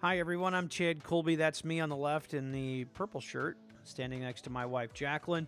Hi everyone, I'm Chad Colby. That's me on the left in the purple shirt, standing next to my wife Jacqueline.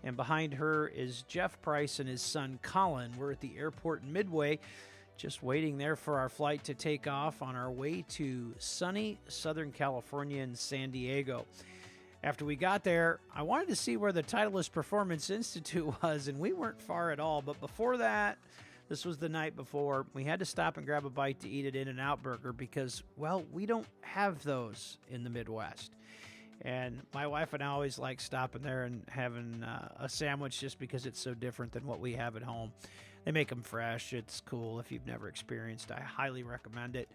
And behind her is Jeff Price and his son Colin. We're at the airport in Midway, just waiting there for our flight to take off on our way to sunny Southern California and San Diego. After we got there, I wanted to see where the Titleist Performance Institute was, and we weren't far at all. But before that, this was the night before, we had to stop and grab a bite to eat at In-N-Out Burger because, well, we don't have those in the Midwest. And my wife and I always like stopping there and having a sandwich just because it's so different than what we have at home. They make them fresh. It's cool. If you've never experienced, I highly recommend it.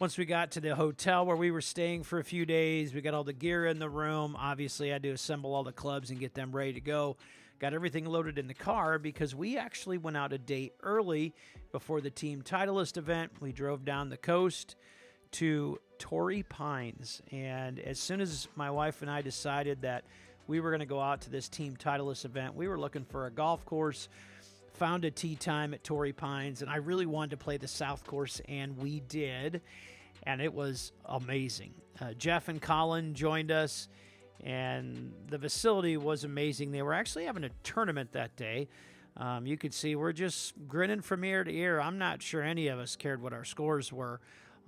Once we got to the hotel where we were staying for a few days, we got all the gear in the room. Obviously, I had to assemble all the clubs and get them ready to go. Got everything loaded in the car because we actually went out a day early before the Team Titleist event. We drove down the coast to Torrey Pines, and as soon as my wife and I decided that we were going to go out to this Team Titleist event, we were looking for a golf course, found a tee time at Torrey Pines, and I really wanted to play the South Course, and we did, and it was amazing. Jeff and Colin joined us, and the facility was amazing. They were actually having a tournament that day. You could see we're just grinning from ear to ear. I'm not sure any of us cared what our scores were.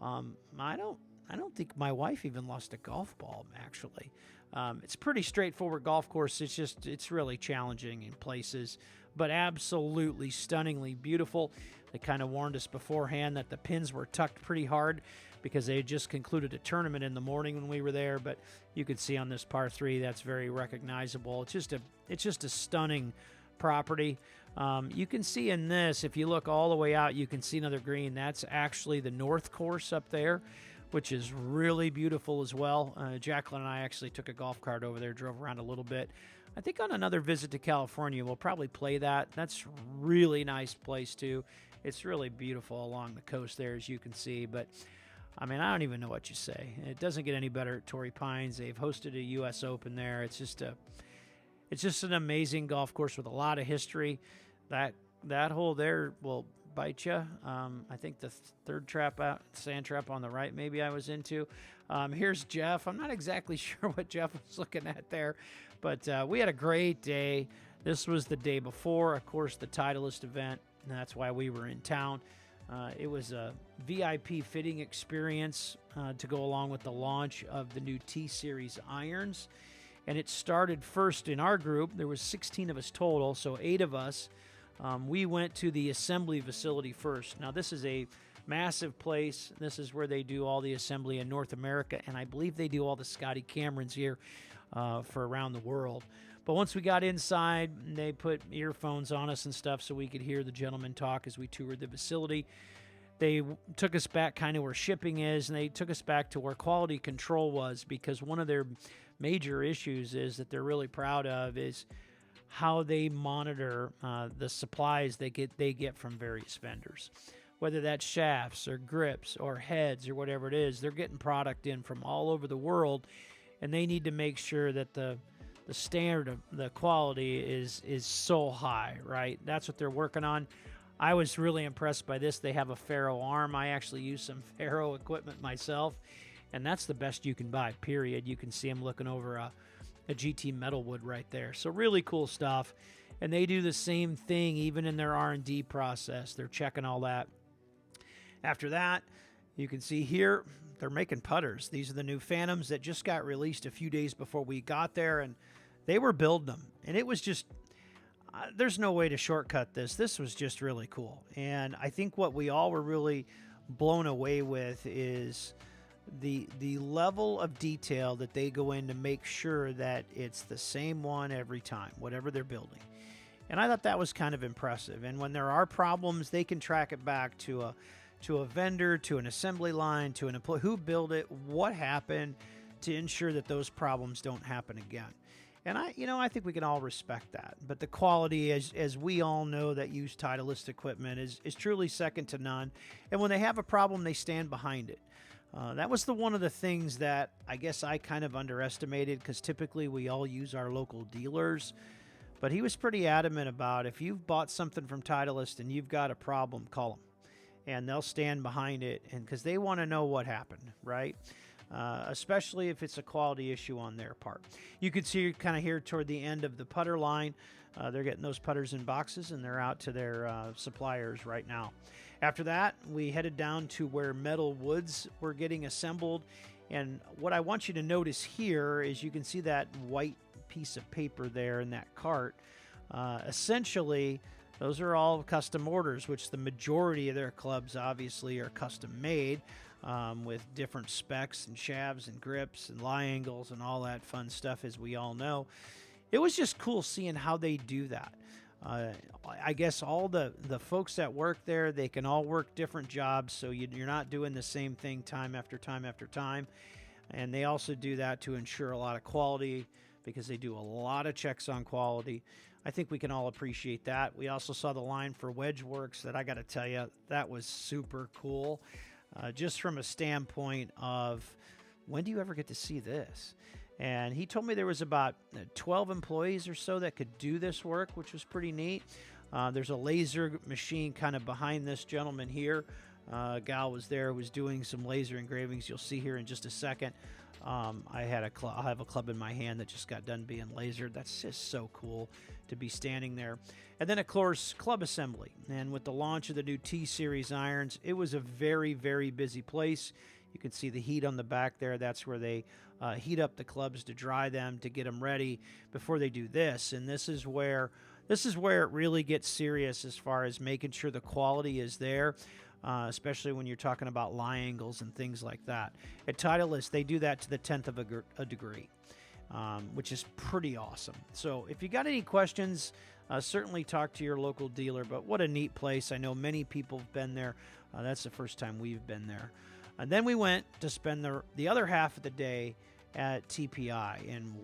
I don't think my wife even lost a golf ball, actually. It's a pretty straightforward golf course. It's really challenging in places, but absolutely stunningly beautiful. They kind of warned us beforehand that the pins were tucked pretty hard because they had just concluded a tournament in the morning when we were there, but you could see on this par 3 that's very recognizable. It's just a stunning property. You can see in this, if you look all the way out, you can see another green. That's actually the North Course up there, which is really beautiful as well. Jacqueline and I actually took a golf cart over there, drove around a little bit. I think on another visit to California, we'll probably play that. That's a really nice place too. It's really beautiful along the coast there, as you can see. But I mean, I don't even know what you say. It doesn't get any better at Torrey Pines. They've hosted a U.S. Open there. It's just an amazing golf course with a lot of history. That hole there will bite you. I think the third trap out, sand trap on the right, maybe I was into. Here's Jeff. I'm not exactly sure what Jeff was looking at there, but we had a great day. This was the day before, of course, the Titleist event, and that's why we were in town. It was a VIP fitting experience to go along with the launch of the new T-Series irons. And it started first in our group. There was 16 of us total, so 8 of us. We went to the assembly facility first. Now, this is a massive place. This is where they do all the assembly in North America, and I believe they do all the Scotty Camerons here for around the world. But once we got inside, they put earphones on us and stuff so we could hear the gentleman talk as we toured the facility. They took us back kind of where shipping is, and they took us back to where quality control was, because one of their major issues is that they're really proud of is how they monitor the supplies they get from various vendors. Whether that's shafts or grips or heads or whatever it is, they're getting product in from all over the world, and they need to make sure that the standard of the quality is so high, right? That's what they're working on. I was really impressed by this. They have a Faro arm. I actually use some Faro equipment myself, and that's the best you can buy, period. You can see them looking over a GT Metalwood right there. So really cool stuff. And they do the same thing even in their R&D process. They're checking all that. After that, you can see here, they're making putters. These are the new Phantoms that just got released a few days before we got there, and they were building them. And it was just, there's no way to shortcut this. This was just really cool. And I think what we all were really blown away with is the level of detail that they go in to make sure that it's the same one every time, whatever they're building. And I thought that was kind of impressive. And when there are problems, they can track it back to a vendor, to an assembly line, to an employee who built it, what happened, to ensure that those problems don't happen again. And I think we can all respect that. But the quality, as we all know that use Titleist equipment, is truly second to none. And when they have a problem, they stand behind it. That was one of the things that I guess I kind of underestimated, because typically we all use our local dealers. But he was pretty adamant about, if you've bought something from Titleist and you've got a problem, call them. And they'll stand behind it, and because they want to know what happened, right? especially if it's a quality issue on their part. You can see kind of here toward the end of the putter line, they're getting those putters in boxes and they're out to their suppliers right now. After that, we headed down to where metal woods were getting assembled. And what I want you to notice here is you can see that white piece of paper there in that cart. Essentially, those are all custom orders, which the majority of their clubs obviously are custom made with different specs and shafts and grips and lie angles and all that fun stuff, as we all know. It was just cool seeing how they do that. I guess all the folks that work there, they can all work different jobs, so you're not doing the same thing time after time after time. And they also do that to ensure a lot of quality, because they do a lot of checks on quality. I think we can all appreciate that. We also saw the line for wedge works that I got to tell you, that was super cool. Just from a standpoint of, when do you ever get to see this? And he told me there was about 12 employees or so that could do this work, which was pretty neat. There's a laser machine kind of behind this gentleman here. A gal was there, was doing some laser engravings. You'll see here in just a second. I'll have a club in my hand that just got done being lasered. That's just so cool to be standing there. And then, of course, club assembly. And with the launch of the new T-Series irons, it was a very, very busy place. You can see the heat on the back there. That's where they heat up the clubs to dry them, to get them ready before they do this. And this is where it really gets serious as far as making sure the quality is there, especially when you're talking about lie angles and things like that. At Titleist, they do that to the 10th of a degree, which is pretty awesome. So if you got any questions, certainly talk to your local dealer. But what a neat place. I know many people have been there. That's the first time we've been there. And then we went to spend the other half of the day at TPI, and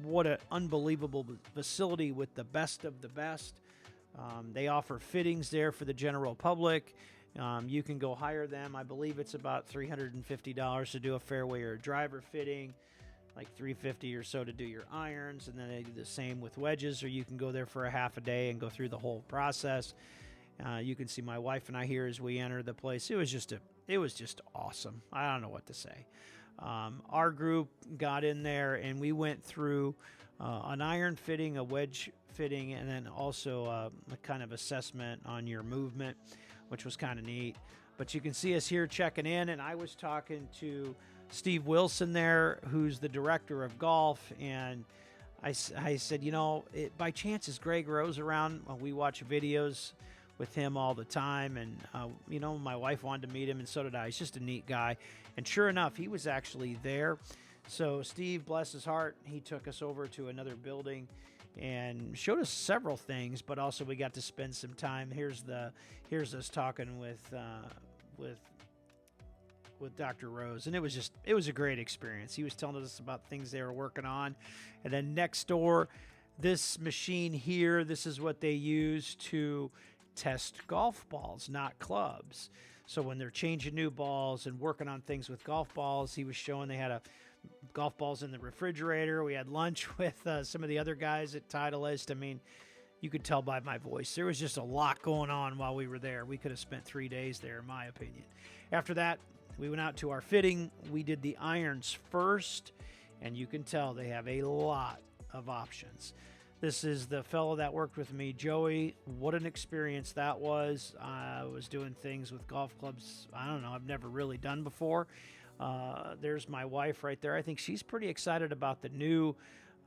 what an unbelievable facility with the best of the best. They offer fittings there for the general public. You can go hire them. I believe it's about $350 to do a fairway or a driver fitting, like $350 or so to do your irons, and then they do the same with wedges, or you can go there for a half a day and go through the whole process. You can see my wife and I here as we enter the place. It was just awesome. I don't know what to say. Our group got in there and we went through an iron fitting, a wedge fitting, and then also a kind of assessment on your movement, which was kind of neat. But you can see us here checking in, and I was talking to Steve Wilson there, who's the director of golf, and I said, by chance is Greg Rose around? We watch videos with him all the time, and my wife wanted to meet him, and so did I. He's just a neat guy, and sure enough, he was actually there. So Steve, bless his heart, he took us over to another building and showed us several things, but also we got to spend some time. Here's us talking with Dr. Rose, and it was a great experience. He was telling us about things they were working on, and then next door, this machine here, this is what they use to test golf balls, not clubs. So when they're changing new balls and working on things with golf balls, he was showing they had golf balls in the refrigerator. We had lunch with some of the other guys at Titleist. I mean, you could tell by my voice. There was just a lot going on while we were there. We could have spent 3 days there, in my opinion. After that, we went out to our fitting. We did the irons first, and you can tell they have a lot of options. This is the fellow that worked with me, Joey. What an experience that was. I was doing things with golf clubs, I don't know, I've never really done before. There's my wife right there. I think she's pretty excited about the new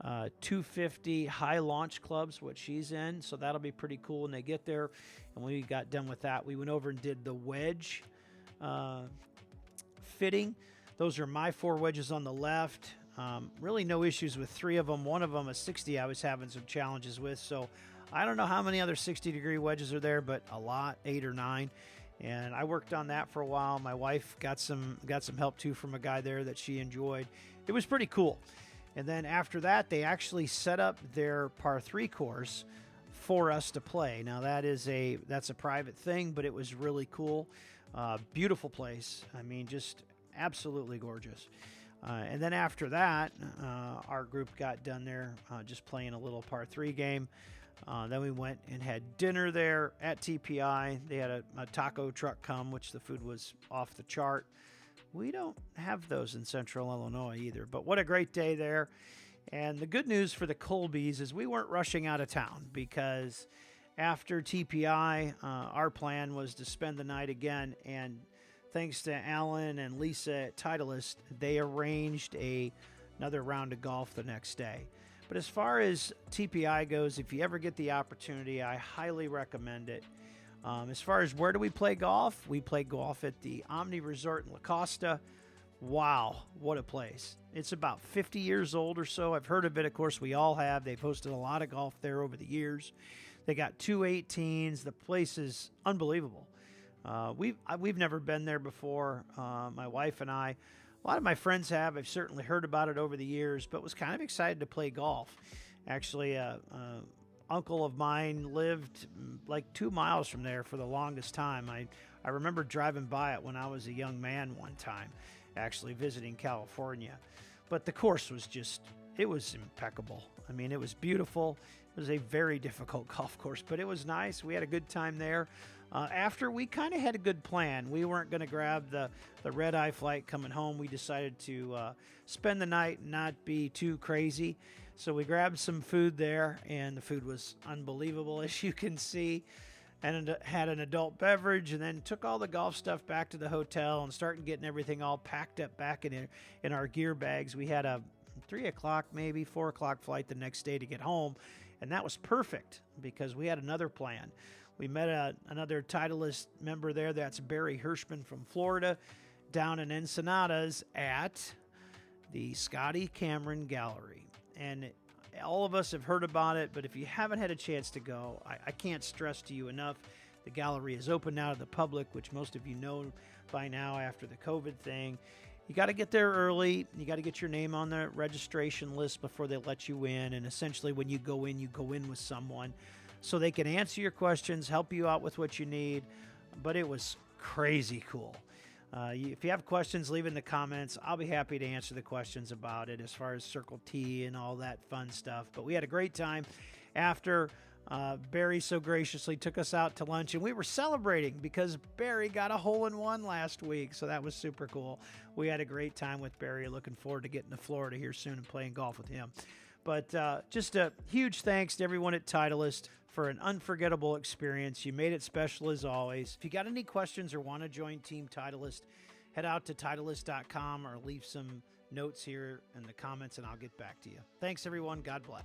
250 high launch clubs, what she's in. So that'll be pretty cool when they get there. And when we got done with that, we went over and did the wedge fitting. Those are my 4 wedges on the left. Really no issues with 3 of them. One of them, a 60, I was having some challenges with. So I don't know how many other 60-degree wedges are there, but a lot, 8 or 9. And I worked on that for a while. My wife got some help too from a guy there that she enjoyed. It was pretty cool. And then after that, they actually set up their par 3 course for us to play. Now that's a private thing, but it was really cool. Beautiful place. I mean, just absolutely gorgeous. And then after that, our group got done there just playing a little par 3 game. Then we went and had dinner there at TPI. They had a taco truck come, which the food was off the chart. We don't have those in central Illinois either. But what a great day there. And the good news for the Colbys is we weren't rushing out of town, because after TPI, our plan was to spend the night again. And thanks to Alan and Lisa at Titleist, they arranged another round of golf the next day. But as far as TPI goes, if you ever get the opportunity, I highly recommend it. As far as where do we play golf? We play golf at the Omni Resort in La Costa. Wow, what a place. It's about 50 years old or so. I've heard of it, of course, we all have. They've hosted a lot of golf there over the years. They got 2 18s. The place is unbelievable. We've never been there before, my wife and I. A lot of my friends have. I've certainly heard about it over the years, but was kind of excited to play golf. Actually, uncle of mine lived like 2 miles from there for the longest time. I remember driving by it when I was a young man one time, actually visiting California. But the course was it was impeccable. I mean, it was beautiful. It was a very difficult golf course, but it was nice. We had a good time there. After, we kind of had a good plan. We weren't going to grab the red-eye flight coming home. We decided to spend the night and not be too crazy. So we grabbed some food there, and the food was unbelievable, as you can see, and had an adult beverage, and then took all the golf stuff back to the hotel and started getting everything all packed up back in our gear bags. We had a 3 o'clock, maybe 4 o'clock flight the next day to get home, and that was perfect because we had another plan. We met another Titleist member there. That's Barry Hirschman from Florida, down in Ensenadas at the Scotty Cameron Gallery. And all of us have heard about it, but if you haven't had a chance to go, I can't stress to you enough. The gallery is open now to the public, which most of you know by now after the COVID thing. You got to get there early. You got to get your name on the registration list before they let you in. And essentially, when you go in with someone so they can answer your questions, help you out with what you need. But it was crazy cool. If you have questions, leave in the comments. I'll be happy to answer the questions about it as far as Circle T and all that fun stuff. But we had a great time after. Barry so graciously took us out to lunch, and we were celebrating because Barry got a hole-in-one last week, so that was super cool. We had a great time with Barry. Looking forward to getting to Florida here soon and playing golf with him. But just a huge thanks to everyone at Titleist for an unforgettable experience. You made it special as always. If you got any questions or want to join Team Titleist, head out to Titleist.com or leave some notes here in the comments, and I'll get back to you. Thanks, everyone. God bless.